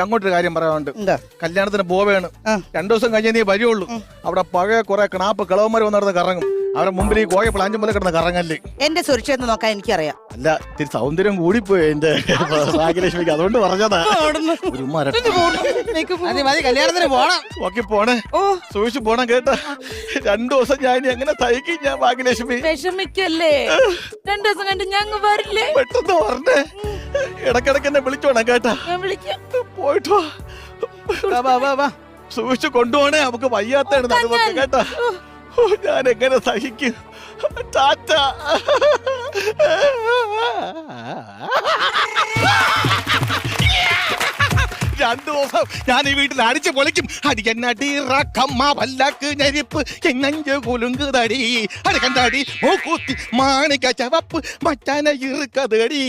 അങ്ങോട്ടൊരു കാര്യം പറയാനുണ്ട്. എന്താ? കല്യാണത്തിന് പോവേണ്. 2 ദിവസം കഴിഞ്ഞേ നീ വരുള്ളൂ. അവിടെ പഴയ കുറെ കിണാപ്പ് കിളവന്മാർ വന്നിടന്ന് കറങ്ങും. അവരുടെ മുമ്പിൽ ഈ കോയ പ്ലാഞ്ചും പോലെ കിടന്ന് കറങ്ങല്ലേ. എന്റെ സുരക്ഷ നോക്കാൻ എനിക്കറിയാം. അല്ല, ഇത്തിരി സൗന്ദര്യം കൂടിപ്പോയി എന്റെ ഭാഗ്യലക്ഷ്മിക്ക്, അതുകൊണ്ട് പറഞ്ഞതാ. ഒരു മതി കല്യാണത്തിന് പോണം. ഓക്കെ പോണേ, സൂക്ഷിച്ചു പോണം കേട്ടാ. 2 ദിവസം ഞാൻ ഇനി എങ്ങനെ സഹിക്കും ഞാൻ ഭാഗ്യലക്ഷ്മി. വിഷമിക്കല്ലേ, 2 ദിവസം കണ്ട് ഞങ്ങ വരില്ലേ? പെട്ടെന്ന് പറഞ്ഞേ, ഇടക്കിടക്ക് എന്നെ വിളിച്ചോണം കേട്ടാ. ഞാൻ വിളിക്കാം. പോയിട്ടോ സൂക്ഷിച്ചു കൊണ്ടുപോണേ, നമുക്ക് വയ്യാത്താണ് നടുവൊക്കെ കേട്ടാ. ഞാൻ എങ്ങനെ സഹിക്കും. ടാറ്റ. 2 ദിവസം ഞാൻ ഈ വീട്ടിൽ അടിച്ചു പൊളിക്കും. അടിക്കന്നടിറക്കമ്മ വല്ലക്ക് ഞരിപ്പ് എങ്ങഞ്ച് കുലുങ്ക് തടി അടക്കണ്ടടി മൂക്കൂത്തി മാണിക്ക ചവപ്പ് മച്ചാന ഇറുക്കതടി.